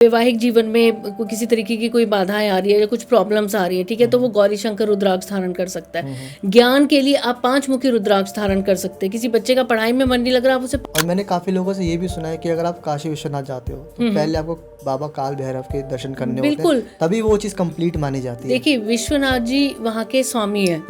वैवाहिक जीवन में किसी तरीके की कोई बाधाएं आ रही है या कुछ प्रॉब्लम्स आ रही है, ठीक है, तो वो गौरी शंकर रुद्राक्ष धारण कर सकता है। ज्ञान के लिए आप 5 मुखी रुद्राक्ष धारण कर सकते हैं। किसी बच्चे का पढ़ाई में मन नहीं लग रहा, आप उसे। और मैंने काफी लोगों से ये भी सुना है कि अगर आप काशी विश्वनाथ जाते हो तो पहले आपको बाबा काल भैरव के दर्शन करने होते हैं, तभी वो चीज कंप्लीट मानी जाती है। देखिए, विश्वनाथ जी वहाँ के स्वामी है,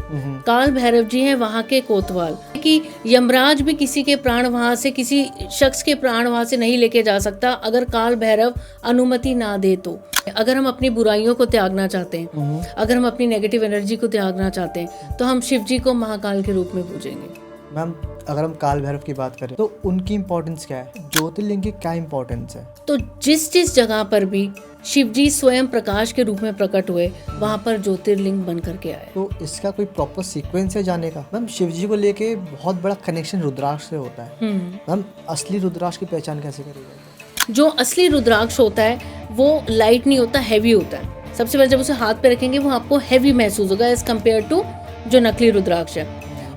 काल भैरव जी हैं वहाँ के कोतवाल। कि यमराज भी किसी के प्राण वहाँ से, किसी शख्स के प्राण वहाँ से नहीं लेके जा सकता अगर काल भैरव अनुमति ना दे तो। अगर हम अपनी बुराइयों को त्यागना चाहते हैं, अगर हम अपनी नेगेटिव एनर्जी को त्यागना चाहते हैं, तो हम शिव जी को महाकाल के रूप में पूजेंगे। मैम, अगर हम काल भैरव की बात करें तो उनकी इम्पोर्टेंस क्या है? ज्योतिर्लिंग की क्या इम्पोर्टेंस है? तो जिस जगह पर भी शिव जी स्वयं प्रकाश के रूप में प्रकट हुए, वहाँ पर ज्योतिर्लिंग बन करके आए। तो इसका कोई प्रॉपर सीक्वेंस है जाने का? मैम, शिव जी को लेके बहुत बड़ा कनेक्शन रुद्राक्ष से होता है। मैम, असली रुद्राक्ष की पहचान कैसे करेंगे? जो असली रुद्राक्ष होता है वो लाइट नहीं होता, हैवी होता है। सबसे पहले जब उसे हाथ पे रखेंगे वो आपको हैवी महसूस होगा एज कम्पेयर टू जो नकली रुद्राक्ष है।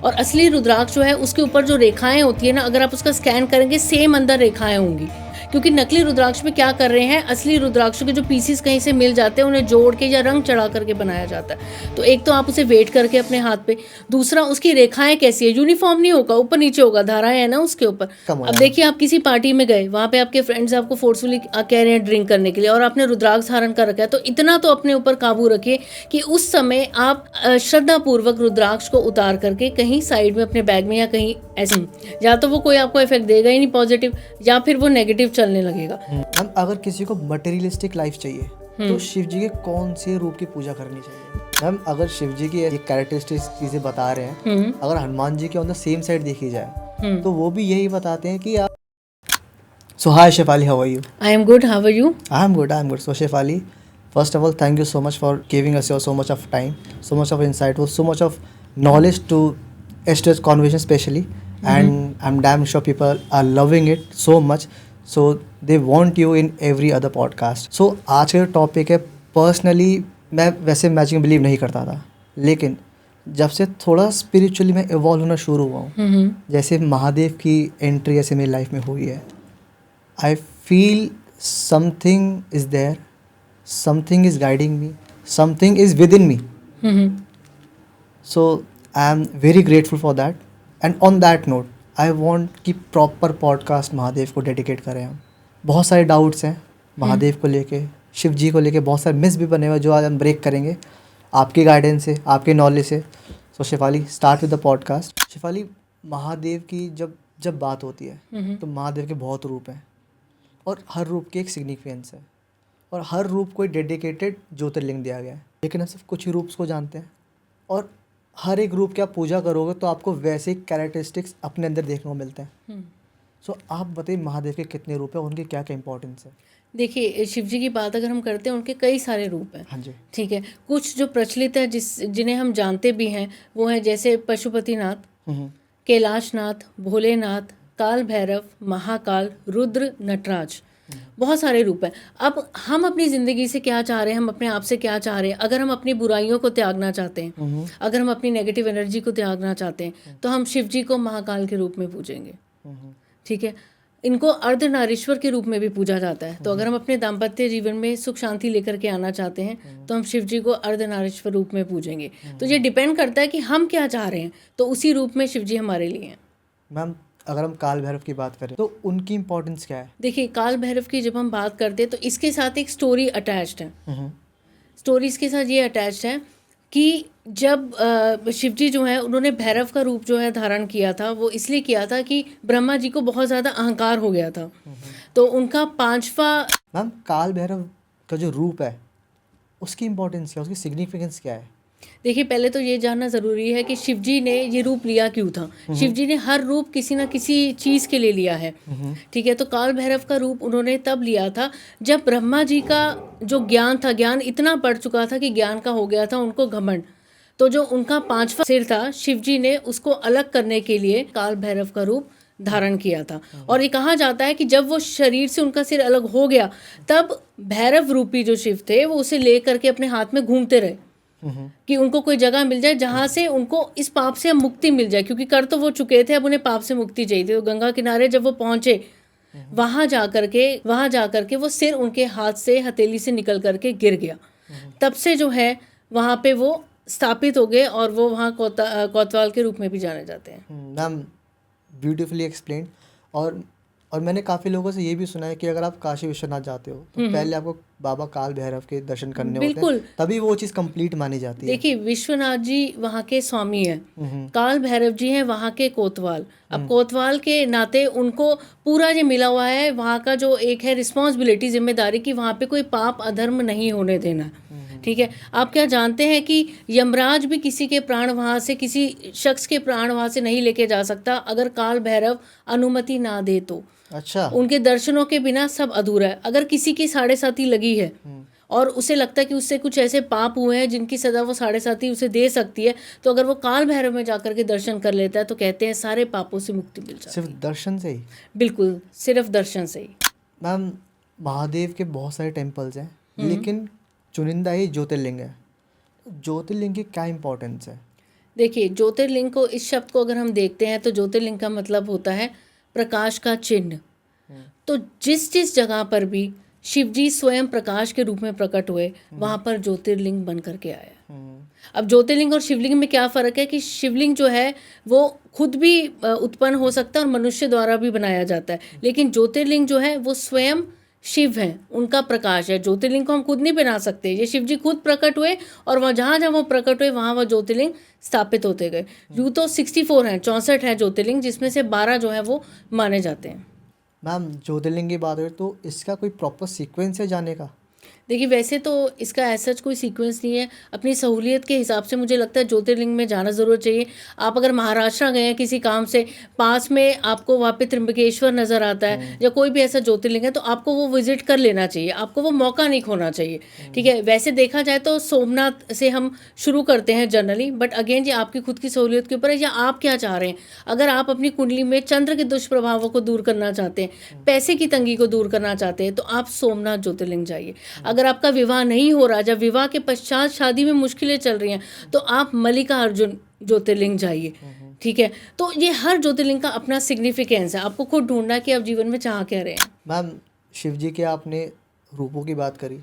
और असली रुद्राक्ष जो है उसके ऊपर जो रेखाएं होती है ना, अगर आप उसका स्कैन करेंगे सेम अंदर रेखाएं होंगी। क्योंकि नकली रुद्राक्ष में क्या कर रहे हैं, असली रुद्राक्ष के जो पीसेस कहीं से मिल जाते हैं उन्हें जोड़ के या रंग चढ़ा करके बनाया जाता है। तो एक तो आप उसे वेट करके अपने हाथ पे, दूसरा उसकी रेखाएं कैसी है, यूनिफॉर्म नहीं होगा, ऊपर नीचे होगा, धाराएं है ना उसके ऊपर। अब देखिए, आप किसी पार्टी में गए, वहाँ पे आपके फ्रेंड्स आपको फोर्सफुली कह रहे हैं ड्रिंक करने के लिए और आपने रुद्राक्ष धारण कर रखा है, तो इतना तो अपने ऊपर काबू रखिए कि उस समय आप श्रद्धा पूर्वक रुद्राक्ष को उतार करके कहीं साइड में अपने बैग में या कहीं ऐसे, या तो वो कोई आपको इफेक्ट देगा ही नहीं पॉजिटिव, या फिर वो नेगेटिव चलने लगेगा। हम अगर किसी को मटेरियलिस्टिक लाइफ चाहिए तो शिव जी के कौन से रूप की पूजा करनी चाहिए? हम अगर शिव जी की ये कैरेक्टरिस्टिक चीजें बता रहे हैं, अगर हनुमान जी के ऑन द सेम साइड देखी जाए तो वो भी यही बताते हैं कि आप। So hi Shefali, how are you? I am good. How are you? I am good. So Shefali, first of all, thank you so much for giving us so much of time, so much of insightful, so much of knowledge to yesterday's conversation especially, and I'm damn sure people are loving it so much, so they want you in every other podcast. So आज का topic है, personally मैं वैसे magic में believe नहीं करता था, लेकिन जब से थोड़ा स्पिरिचुअली मैं इवॉल्व होना शुरू हुआ हूँ, जैसे महादेव की एंट्री ऐसे मेरी लाइफ में हुई है, I feel something is there, something is guiding me, something is within me. So I am very grateful for that. And on that note, I want कि proper podcast महादेव को dedicate करें हम। बहुत सारे doubts हैं महादेव को लेके, शिव जी को लेके, बहुत सारे मिस भी बने हुए जो आज हम ब्रेक करेंगे आपके गाइडेंस से, आपके नॉलेज से। So Shefali, start with the podcast. Shefali, Mahadev की जब बात होती है तो महादेव के बहुत रूप हैं और हर रूप की एक सिग्निफिकेंस है और हर रूप को एक डेडिकेटेड ज्योतिर्लिंग दिया गया है, लेकिन हम सिर्फ कुछ ही रूप्स को जानते हैं और हर एक रूप की आप पूजा करोगे तो आपको वैसे कैरेक्टरिस्टिक्स अपने अंदर देखने को मिलते हैं। सो आप बताइए महादेव के कितने रूप हैं, उनकी क्या क्या इंपॉर्टेंस है? देखिए, शिव जी की बात अगर हम करते हैं, उनके कई सारे रूप हैं। हाँ जी। ठीक है, कुछ जो प्रचलित है जिन्हें हम जानते भी हैं वो है जैसे पशुपतिनाथ, कैलाशनाथ, भोलेनाथ, काल भैरव, महाकाल, रुद्र, नटराज। बहुत सारे रूप हैं। अब हम अपनी ज़िंदगी से क्या चाह रहे हैं, हम अपने आप से क्या चाह रहे हैं? अगर हम अपनी बुराइयों को त्यागना चाहते हैं, अगर हम अपनी नेगेटिव एनर्जी को त्यागना चाहते हैं, तो हम शिव जी को महाकाल के रूप में पूजेंगे। ठीक है, इनको अर्धनारीश्वर के रूप में भी पूजा जाता है। तो अगर हम अपने दाम्पत्य जीवन में सुख शांति लेकर के आना चाहते हैं तो हम शिव जी को अर्धनारीश्वर रूप में पूजेंगे। तो ये डिपेंड करता है कि हम क्या चाह रहे हैं, तो उसी रूप में शिव जी हमारे लिए हैं। मैम, अगर हम काल भैरव की बात करें तो उनकी इम्पोर्टेंस क्या है? देखिए, काल भैरव की जब हम बात करते हैं तो इसके साथ एक स्टोरी अटैच्ड है। स्टोरी इसके साथ ये अटैच्ड है कि जब शिव जी जो है उन्होंने भैरव का रूप जो है धारण किया था, वो इसलिए किया था कि ब्रह्मा जी को बहुत ज़्यादा अहंकार हो गया था। तो उनका 5वां। मैम, काल भैरव का जो रूप है उसकी इम्पोर्टेंस क्या है, उसकी सिग्निफिकेंस क्या है? देखिए, पहले तो ये जानना ज़रूरी है कि शिव जी ने ये रूप लिया क्यों था। शिव जी ने हर रूप किसी ना किसी चीज़ के लिए लिया है। ठीक है, तो काल भैरव का रूप उन्होंने तब लिया था जब ब्रह्मा जी का जो ज्ञान था, ज्ञान इतना बढ़ चुका था कि ज्ञान का हो गया था उनको घमंड। तो जो उनका 5वां सिर था, शिव जी ने उसको अलग करने के लिए काल भैरव का रूप धारण किया था। और ये कहा जाता है कि जब वो शरीर से उनका सिर अलग हो गया, तब भैरव रूपी जो शिव थे वो उसे ले करके अपने हाथ में घूमते रहे कि उनको कोई जगह मिल जाए जहाँ से उनको इस पाप से मुक्ति मिल जाए, क्योंकि कर तो वो चुके थे, अब उन्हें पाप से मुक्ति चाहिए थी। तो गंगा किनारे जब वो पहुँचे वहाँ जा करके वो सिर उनके हाथ से हथेली से निकल करके गिर गया। तब से जो है वहाँ पे वो स्थापित हो गए और वो वहाँ कोतवाल के रूप में भी जाने जाते हैं। Ma'am beautifully explain. और मैंने काफ़ी लोगों से ये भी सुना है कि अगर आप काशी विश्वनाथ जाते हो तो पहले आपको बाबा काल भैरव के दर्शन करने होते बिल्कुल। हैं, तभी वो चीज़ कंप्लीट मानी जाती है। देखिए, विश्वनाथ जी वहाँ के स्वामी हैं, काल भैरव जी हैं वहाँ के कोतवाल। अब कोतवाल के नाते उनको पूरा ये मिला हुआ है, वहाँ का जो एक है रिस्पॉन्सिबिलिटी, जिम्मेदारी, कि वहाँ पे कोई पाप अधर्म नहीं होने देना। ठीक है, आप क्या जानते हैं कि यमराज भी किसी के प्राण वहाँ से, किसी शख्स के प्राण वहाँ से नहीं लेके जा सकता अगर काल भैरव अनुमति ना दे तो। अच्छा। उनके दर्शनों के बिना सब अधूरा है। अगर किसी की 7.5 लगी है और उसे लगता है कि उससे कुछ ऐसे पाप हुए हैं जिनकी सजा वो 7.5 उसे दे सकती है, तो अगर वो काल भैरव में जाकर के दर्शन कर लेता है तो कहते हैं सारे पापों से मुक्ति मिल जाती है। सिर्फ दर्शन से ही? बिल्कुल, सिर्फ दर्शन से ही। मैम, महादेव के बहुत सारे टेम्पल्स हैं, लेकिन चुनिंदा ही ज्योतिर्लिंग है। ज्योतिर्लिंग की क्या इम्पोर्टेंस है? देखिए, ज्योतिर्लिंग को, इस शब्द को अगर हम देखते हैं तो ज्योतिर्लिंग का मतलब होता है प्रकाश का चिन्ह। तो जिस जगह पर भी शिव जी स्वयं प्रकाश के रूप में प्रकट हुए, वहाँ पर ज्योतिर्लिंग बन करके आया। अब ज्योतिर्लिंग और शिवलिंग में क्या फ़र्क है कि शिवलिंग जो है वो खुद भी उत्पन्न हो सकता है और मनुष्य द्वारा भी बनाया जाता है, लेकिन ज्योतिर्लिंग जो है वो स्वयं शिव हैं, उनका प्रकाश है। ज्योतिर्लिंग को हम खुद नहीं बना सकते, ये शिव जी खुद प्रकट हुए और वहाँ जहाँ वो प्रकट हुए वहाँ वह ज्योतिर्लिंग स्थापित होते गए। यूँ तो 64 हैं, 64 हैं ज्योतिर्लिंग, जिसमें से 12 जो है वो माने जाते हैं। मैम, ज्योतिर्लिंग की बात करें तो इसका कोई प्रॉपर सीक्वेंस है जाने का? देखिए, वैसे तो इसका ऐसा कोई सीक्वेंस नहीं है। अपनी सहूलियत के हिसाब से मुझे लगता है ज्योतिर्लिंग में जाना ज़रूर चाहिए। आप अगर महाराष्ट्र गए हैं किसी काम से, पास में आपको वहाँ पे त्र्यंबकेश्वर नज़र आता है या कोई भी ऐसा ज्योतिर्लिंग है, तो आपको वो विजिट कर लेना चाहिए, आपको वो मौका नहीं खोना चाहिए। ठीक है, वैसे देखा जाए तो सोमनाथ से हम शुरू करते हैं जनरली, बट अगेन ये आपकी खुद की सहूलियत के ऊपर है या आप क्या चाह रहे हैं। अगर आप अपनी कुंडली में चंद्र के दुष्प्रभावों को दूर करना चाहते हैं, पैसे की तंगी को दूर करना चाहते हैं, तो आप सोमनाथ ज्योतिर्लिंग जाइए। अगर आपका विवाह नहीं हो रहा, जब विवाह के पश्चात शादी में मुश्किलें चल रही हैं, तो आप मल्लिकार्जुन ज्योतिर्लिंग जाइए। ठीक है, तो ये हर ज्योतिर्लिंग का अपना सिग्निफिकेंस है, आपको खुद ढूंढना कि आप जीवन में चाह क्या रहे हैं। मैम, शिव जी के आपने रूपों की बात करी,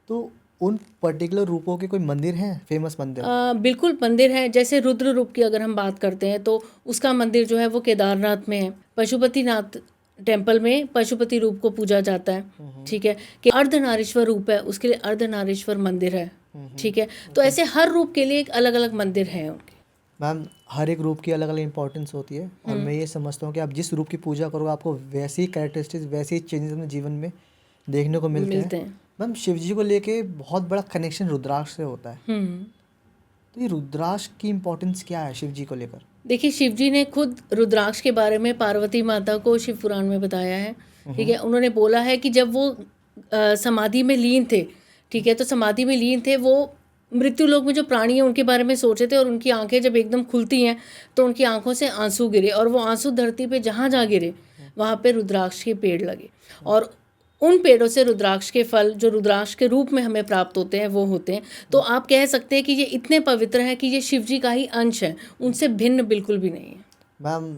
तो उन पर्टिकुलर रूपों के कोई मंदिर हैं, फेमस मंदिर? बिल्कुल मंदिर हैं। जैसे रुद्र रूप की अगर हम बात करते हैं तो उसका मंदिर जो है वो केदारनाथ में है। पशुपतिनाथ टेम्पल में पशुपति रूप को पूजा जाता है। ठीक है, कि अर्धनारीश्वर रूप है, उसके लिए अर्धनारीश्वर मंदिर है। ठीक है, तो ऐसे हर रूप के लिए एक अलग अलग मंदिर हैं उनके। मैम, हर एक रूप की अलग अलग इंपॉर्टेंस होती है और मैं ये समझता हूँ कि आप जिस रूप की पूजा करोगे आपको वैसी कैरेक्टरिस्टिक्स, वैसी चेंजेस अपने जीवन में देखने को मिलते हैं। मैम, शिव जी को लेके बहुत बड़ा कनेक्शन रुद्राक्ष से होता है, तो ये रुद्राक्ष की इम्पोर्टेंस क्या है शिव जी को लेकर? देखिए, शिव जी ने खुद रुद्राक्ष के बारे में पार्वती माता को शिव पुराण में बताया है। ठीक है, उन्होंने बोला है कि जब वो समाधि में लीन थे, ठीक है, तो समाधि में लीन थे, वो मृत्यु लोक में जो प्राणी हैं उनके बारे में सोचे थे, और उनकी आंखें जब एकदम खुलती हैं तो उनकी आंखों से आंसू गिरे, और वो आंसू धरती पे जहाँ जहाँ गिरे वहाँ पे रुद्राक्ष के पेड़ लगे, और उन पेड़ों से रुद्राक्ष के फल जो रुद्राक्ष के रूप में हमें प्राप्त होते हैं वो होते हैं। तो आप कह सकते हैं कि ये इतने पवित्र हैं कि ये शिव जी का ही अंश है, उनसे भिन्न बिल्कुल भी नहीं है। Ma'am,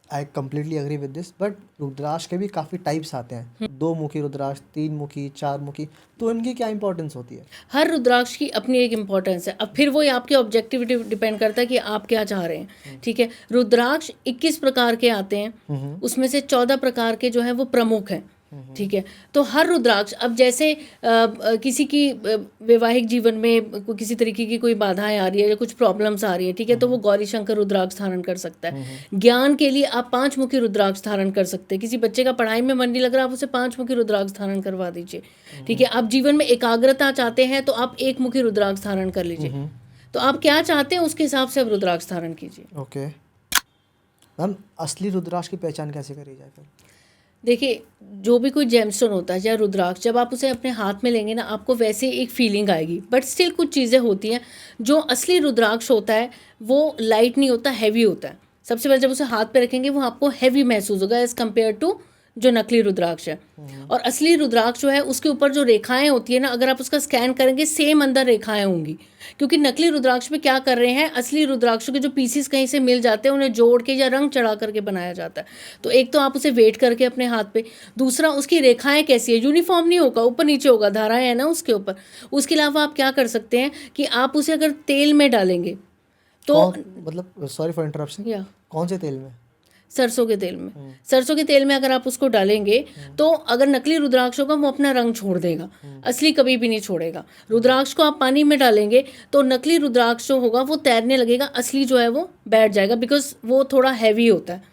I completely agree with this, but rudraksha के भी काफ़ी टाइप्स आते हैं, 2 मुखी रुद्राक्ष, 3 मुखी, 4 मुखी, तो इनकी क्या इंपॉर्टेंस होती है? हर रुद्राक्ष की अपनी एक इम्पोर्टेंस है। अब फिर वो आपके ऑब्जेक्टिविटी डिपेंड करता है कि आप क्या चाह रहे हैं। ठीक है, रुद्राक्ष 21 प्रकार के आते हैं, उसमें से 14 प्रकार के जो हैं वो प्रमुख हैं। ठीक है, तो हर रुद्राक्ष, अब जैसे किसी की वैवाहिक जीवन में किसी तरीके की कोई बाधाएं आ रही है या कुछ प्रॉब्लम्स आ रही है, ठीक है, तो वो गौरी शंकर रुद्राक्ष धारण कर सकता है। ज्ञान के लिए आप 5 मुखी रुद्राक्ष धारण कर सकते हैं। किसी बच्चे का पढ़ाई में मन नहीं लग रहा, आप उसे 5 मुखी रुद्राक्ष धारण करवा दीजिए। ठीक है, आप जीवन में एकाग्रता चाहते हैं तो आप 1 मुखी रुद्राक्ष धारण कर लीजिए। तो आप क्या चाहते हैं उसके हिसाब से आप रुद्राक्ष धारण कीजिए। ओके मैम, असली रुद्राक्ष की पहचान कैसे करी जाए फिर? देखिए, जो भी कोई जेमस्टोन होता है या रुद्राक्ष, जब आप उसे अपने हाथ में लेंगे ना, आपको वैसे एक फीलिंग आएगी, बट स्टिल कुछ चीज़ें होती हैं। जो असली रुद्राक्ष होता है वो लाइट नहीं होता, हैवी होता है। सबसे पहले जब उसे हाथ पे रखेंगे वो आपको हैवी महसूस होगा एज़ कम्पेयर टू जो नकली रुद्राक्ष है। और असली रुद्राक्ष जो है उसके ऊपर जो रेखाएं होती है ना, अगर आप उसका स्कैन करेंगे सेम अंदर रेखाएं होंगी। क्योंकि नकली रुद्राक्ष में क्या कर रहे हैं, असली रुद्राक्षों के जो पीसीस कहीं से मिल जाते हैं उन्हें जोड़ के या रंग चढ़ा करके बनाया जाता है। तो एक तो आप उसे वेट करके अपने हाथ पे, दूसरा उसकी रेखाएं कैसी है, यूनिफॉर्म नहीं होगा, ऊपर नीचे होगा, धाराएं है ना उसके ऊपर। उसके अलावा आप क्या कर सकते हैं कि आप उसे अगर तेल में डालेंगे तो मतलब सॉरी फॉर इंटरप्शन, या कौन से तेल में? सरसों के तेल में, सरसों के तेल में अगर आप उसको डालेंगे तो अगर नकली रुद्राक्ष होगा वो अपना रंग छोड़ देगा, असली कभी भी नहीं छोड़ेगा। रुद्राक्ष को आप पानी में डालेंगे तो नकली रुद्राक्ष जो होगा वो तैरने लगेगा, असली जो है वो बैठ जाएगा, बिकॉज वो थोड़ा हैवी होता है।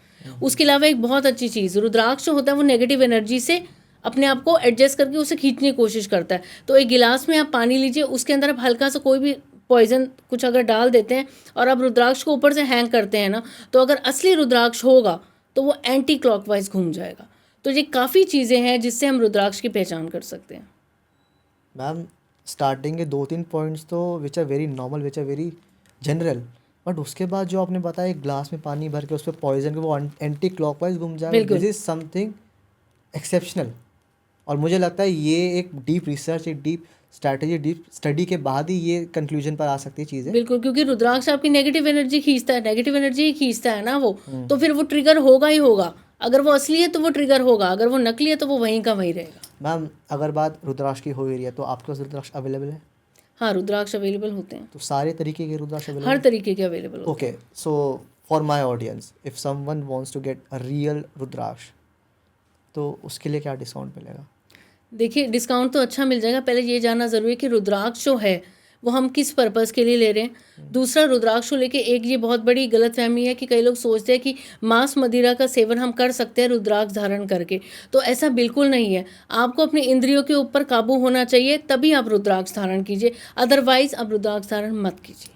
उसके अलावा एक बहुत अच्छी चीज़, रुद्राक्ष जो होता है वो नेगेटिव एनर्जी से अपने आप को एडजस्ट करके उसे खींचने की कोशिश करता है। तो एक गिलास में आप पानी लीजिए, उसके अंदर आप हल्का सा कोई भी पॉइजन कुछ अगर डाल देते हैं और आप रुद्राक्ष को ऊपर से हैंग करते हैं ना, तो अगर असली रुद्राक्ष होगा तो वो एंटी क्लॉकवाइज घूम जाएगा। तो ये काफ़ी चीज़ें हैं जिससे हम रुद्राक्ष की पहचान कर सकते हैं। मैम स्टार्टिंग के 2-3 पॉइंट्स तो which are very normal, which are very general, but उसके बाद जो आपने बताया एक ग्लास में पानी भर के उस पर पॉइजन के वो एंटी क्लॉकवाइज घूम जाएगा, दिस इज समथिंग एक्सेप्शनल। और मुझे लगता है ये एक डीप रिसर्च, एक डीप स्ट्रैटेजी, डीप स्टडी के बाद ही ये कंक्लूजन पर आ सकती है चीज़ें। बिल्कुल, क्योंकि रुद्राक्ष आपकी नेगेटिव एनर्जी खींचता है, नेगेटिव एनर्जी ही खींचता है ना वो, तो फिर वो ट्रिगर होगा ही होगा। अगर वो असली है तो वो ट्रिगर होगा, अगर वो नकली है तो वो वहीं का वहीं रहेगा। मैम अगर बात रुद्राक्ष की हो रही है तो आपके पास रुद्राक्ष अवेलेबल है? हाँ, रुद्राक्ष अवेलेबल होते हैं, तो सारे तरीके के रुद्राक्ष अवेलेबल? हर तरीके के अवेलेबल होते okay, so for my audience, if someone wants to get a real rudraksha तो उसके लिए क्या डिस्काउंट मिलेगा? हैं। देखिए, डिस्काउंट तो अच्छा मिल जाएगा। पहले ये जानना ज़रूरी है कि रुद्राक्ष जो है वो हम किस पर्पज़ के लिए ले रहे हैं। दूसरा, रुद्राक्ष को लेके एक ये बहुत बड़ी गलतफहमी है कि कई लोग सोचते हैं कि मांस मदिरा का सेवन हम कर सकते हैं रुद्राक्ष धारण करके, तो ऐसा बिल्कुल नहीं है। आपको अपनी इंद्रियों के ऊपर काबू होना चाहिए, तभी आप रुद्राक्ष धारण कीजिए, अदरवाइज आप रुद्राक्ष धारण मत कीजिए।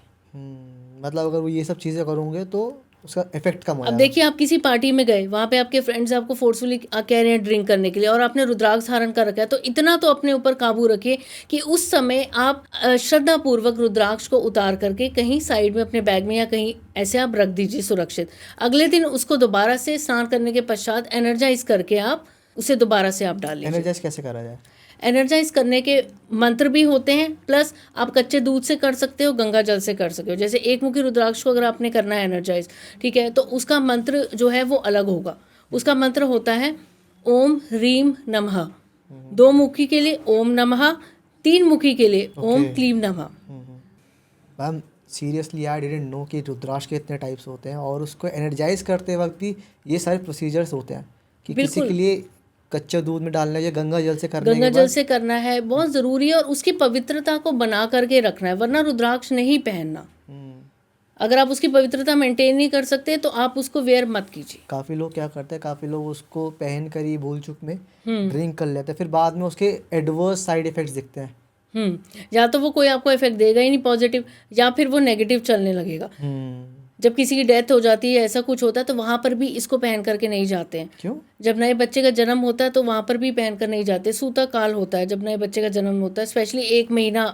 मतलब अगर वो ये सब चीज़ें करोगे तो उसका इफेक्ट कम हो अब जाएगा। देखिए, आप किसी पार्टी में गए, वहाँ पे आपके फ्रेंड्स आपको फोर्सफुली कह रहे हैं ड्रिंक करने के लिए और आपने रुद्राक्ष धारण कर रखा है, तो इतना तो अपने ऊपर काबू रखिए कि उस समय आप श्रद्धापूर्वक रुद्राक्ष को उतार करके कहीं साइड में अपने बैग में या कहीं ऐसे आप रख दीजिए सुरक्षित। अगले दिन उसको दोबारा से स्नान करने के पश्चात एनर्जाइज करके आप उसे दोबारा से आप डाल लीजिए। एनर्जाइज कैसे करा जाए? एनर्जाइज करने के मंत्र भी होते हैं, प्लस आप कच्चे दूध से कर सकते हो, गंगा जल से कर सकते हो। जैसे एक मुखी रुद्राक्ष को अगर आपने करना है एनर्जाइज, ठीक है, तो उसका मंत्र जो है वो अलग होगा। उसका मंत्र होता है ओम ह्रीम नमः। 2 मुखी के लिए ओम नमः, 3 मुखी के लिए ओम क्लीम नमः। Ma'am seriously I didn't know कि रुद्राक्ष के इतने टाइप्स होते हैं और उसको एनर्जाइज करते वक्त भी ये सारे प्रोसीजर्स होते हैं कि किसी के लिए कच्चे दूध में डालना है या गंगा जल से करने गंगा जल से करना है, बहुत ज़रूरी है, और उसकी पवित्रता को बना करके रखना है, वरना रुद्राक्ष नहीं पहनना। अगर आप उसकी पवित्रता मेंटेन नहीं कर सकते तो आप उसको वेयर मत कीजिए। काफ़ी लोग क्या करते हैं, काफ़ी लोग उसको पहन कर ही भूल चूक में ड्रिंक कर लेते हैं, फिर बाद में उसके एडवर्स साइड इफेक्ट्स दिखते हैं। या तो वो कोई आपको इफेक्ट देगा ही नहीं पॉजिटिव, या फिर वो नेगेटिव चलने लगेगा। जब किसी की डेथ हो जाती है, ऐसा कुछ होता है, तो वहाँ पर भी इसको पहन करके नहीं जाते हैं। क्यों? जब नए बच्चे का जन्म होता है तो वहाँ पर भी पहन कर नहीं जाते। सूता काल होता है जब नए बच्चे का जन्म होता है, स्पेशली 1 महीना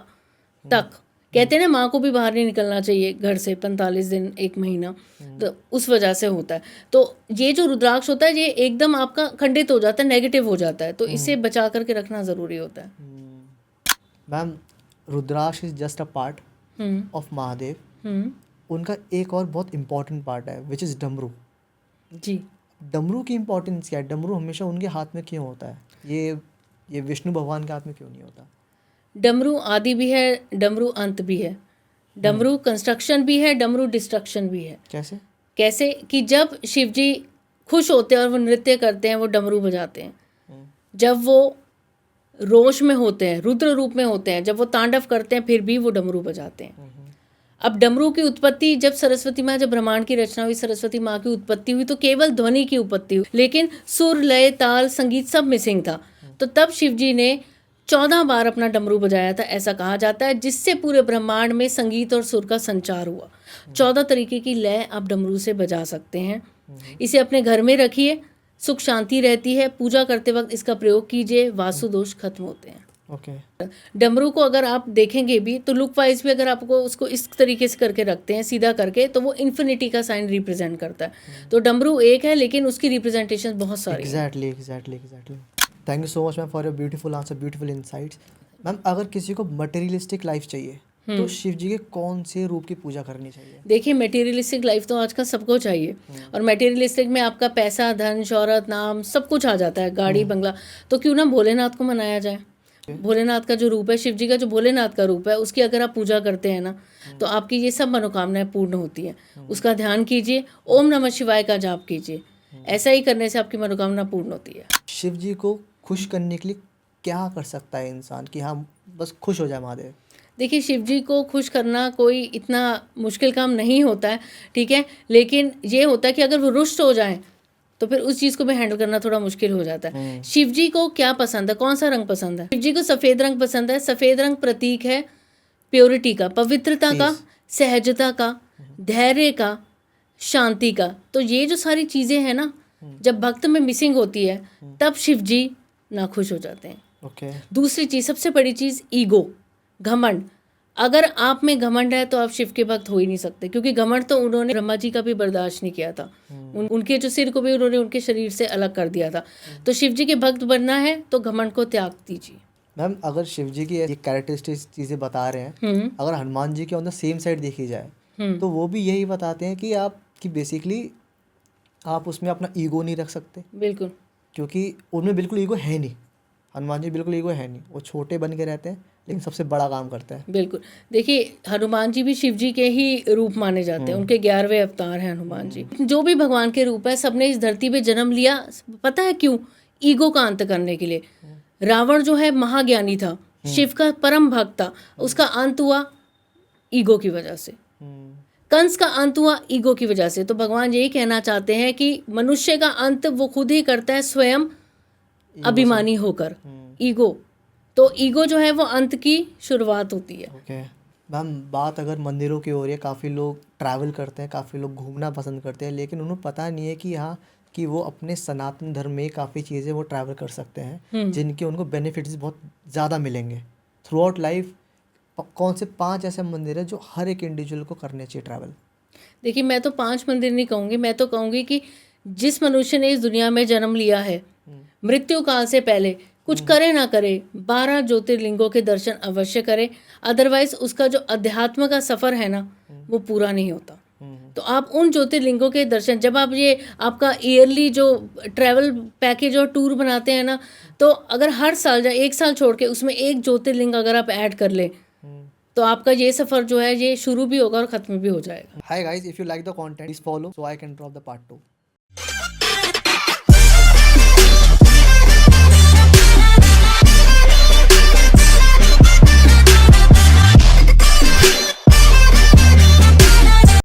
तक। कहते हैं ना, माँ को भी बाहर नहीं निकलना चाहिए घर से 45 दिन 1 महीना, तो उस वजह से होता है। तो ये जो रुद्राक्ष होता है ये एकदम आपका खंडित हो जाता है, नेगेटिव हो जाता है, तो इसे बचा करके रखना ज़रूरी होता है। Ma'am rudraksha is just a part of Mahadev. उनका एक और बहुत इंपॉर्टेंट पार्ट है विच इज़ डमरू। जी, डमरू की इम्पोर्टेंस क्या है? डमरू हमेशा उनके हाथ में क्यों होता है? ये विष्णु भगवान के हाथ में क्यों नहीं होता? डमरू आदि भी है, डमरू अंत भी है, डमरू कंस्ट्रक्शन भी है, डमरू डिस्ट्रक्शन भी है। कैसे? कैसे कि जब शिव जी खुश होते हैं और वो नृत्य करते हैं, वो डमरू बजाते हैं। जब वो रोष में होते हैं, रुद्र रूप में होते हैं, जब वो तांडव करते हैं, फिर भी वो डमरू बजाते हैं। अब डमरू की उत्पत्ति जब सरस्वती माँ, जब ब्रह्मांड की रचना हुई, सरस्वती माँ की उत्पत्ति हुई, तो केवल ध्वनि की उत्पत्ति हुई, लेकिन सुर, लय, ताल, संगीत सब मिसिंग था। तो तब शिव जी ने 14 बार अपना डमरू बजाया था, ऐसा कहा जाता है, जिससे पूरे ब्रह्मांड में संगीत और सुर का संचार हुआ। 14 तरीके की लय आप डमरू से बजा सकते हैं। इसे अपने घर में रखिए, सुख शांति रहती है। पूजा करते वक्त इसका प्रयोग कीजिए, वास्तु दोष खत्म होते हैं। ओके डमरू को अगर आप देखेंगे भी तो लुक वाइज भी अगर आपको उसको इस तरीके से करके रखते हैं सीधा करके, तो वो इन्फिनिटी का साइन रिप्रेजेंट करता है। तो डमरू एक है लेकिन उसकी रिप्रेजेंटेशन बहुत सारी है। Exactly thank you so much ma'am for your beautiful answer, beautiful insights. Ma'am अगर किसी को मटेरियलिस्टिक लाइफ चाहिए तो शिव जी के कौन से रूप की पूजा करनी चाहिए? देखिए मटेरियलिस्टिक लाइफ तो आजकल सबको चाहिए, और मटेरियलिस्टिक में आपका पैसा, धन, शौहरत, नाम सब कुछ आ जाता है, गाड़ी, बंगला। तो क्यों ना भोलेनाथ को मनाया जाए। भोलेनाथ का जो रूप है, शिव जी का जो भोलेनाथ का रूप है, उसकी अगर आप पूजा करते हैं ना तो आपकी ये सब मनोकामनाएं पूर्ण होती हैं। उसका ध्यान कीजिए, ओम नमः शिवाय का जाप कीजिए, ऐसा ही करने से आपकी मनोकामना पूर्ण होती है। शिव जी को खुश करने के लिए क्या कर सकता है इंसान कि हाँ बस खुश हो जाए महादेव? देखिए शिव जी को खुश करना कोई इतना मुश्किल काम नहीं होता है, ठीक है, लेकिन ये होता है कि अगर वो रुष्ट हो जाए तो फिर उस चीज़ को भी हैंडल करना थोड़ा मुश्किल हो जाता है। शिव जी को क्या पसंद है, कौन सा रंग पसंद है? शिव जी को सफ़ेद रंग पसंद है। सफ़ेद रंग प्रतीक है प्योरिटी का, पवित्रता का, सहजता का, धैर्य का, शांति का। तो ये जो सारी चीज़ें हैं ना, जब भक्त में मिसिंग होती है तब शिव जी नाखुश हो जाते हैं। ओके दूसरी चीज़, सबसे बड़ी चीज़, ईगो, घमंड। अगर आप में घमंड है तो आप शिव के भक्त हो ही नहीं सकते, क्योंकि घमंड तो उन्होंने ब्रह्मा जी का भी बर्दाश्त नहीं किया था। उनके जो सिर को भी उन्होंने उनके शरीर से अलग कर दिया था। तो शिव जी के भक्त बनना है तो घमंड को त्याग दीजिए। मैम अगर शिव जी की ये कैरेक्टरिस्टिक चीज़ें बता रहे हैं, अगर हनुमान जी की ऑन द सेम साइड देखी जाए तो वो भी यही बताते हैं कि आप कि बेसिकली आप उसमें अपना ईगो नहीं रख सकते, बिल्कुल, क्योंकि उनमें बिल्कुल ईगो है नहीं। हनुमान जी बिल्कुल ईगो है नहीं, वो छोटे बन के रहते हैं लेकिन सबसे बड़ा काम करते हैं। बिल्कुल। देखिए हनुमान जी भी शिव जी के ही रूप माने जाते हैं, उनके 11वें अवतार हैं हनुमान जी। जो भी भगवान के रूप है, सबने इस धरती पे जन्म लिया, पता है क्यों? ईगो का अंत करने के लिए। रावण जो है महाज्ञानी था, शिव का परम भक्त था, उसका अंत हुआ ईगो की वजह से। कंस का अंत हुआ ईगो की वजह से। तो भगवान यही कहना चाहते हैं कि मनुष्य का अंत वो खुद ही करता है, स्वयं अभिमानी होकर। ईगो, तो ईगो जो है वो अंत की शुरुआत होती है। ओके मैम, बात अगर मंदिरों की हो रही है, काफ़ी लोग ट्रैवल करते हैं, काफ़ी लोग घूमना पसंद करते हैं, लेकिन उन्हें पता नहीं है कि हाँ कि वो अपने सनातन धर्म में काफ़ी चीज़ें वो ट्रैवल कर सकते हैं जिनके उनको बेनिफिट्स बहुत ज़्यादा मिलेंगे थ्रू आउट लाइफ। कौन से 5 ऐसे मंदिर है जो हर एक इंडिविजुअल को करने चाहिए ट्रैवल? देखिए मैं तो 5 मंदिर नहीं कहूँगी, मैं तो कहूँगी कि जिस मनुष्य ने इस दुनिया में जन्म लिया है, मृत्यु काल से पहले कुछ करे ना करे, 12 ज्योतिर्लिंगों के दर्शन अवश्य करे। अदरवाइज उसका जो अध्यात्म का सफ़र है ना वो पूरा नहीं होता। तो आप उन ज्योतिर्लिंगों के दर्शन, जब आप ये आपका ईयरली जो ट्रैवल पैकेज और टूर बनाते हैं ना, तो अगर हर साल या 1 साल छोड़ के उसमें एक ज्योतिर्लिंग अगर आप ऐड कर लें तो आपका ये सफ़र जो है ये शुरू भी होगा और ख़त्म भी हो जाएगा। Hi guys, if you like the content, please follow so I can drop the part 2.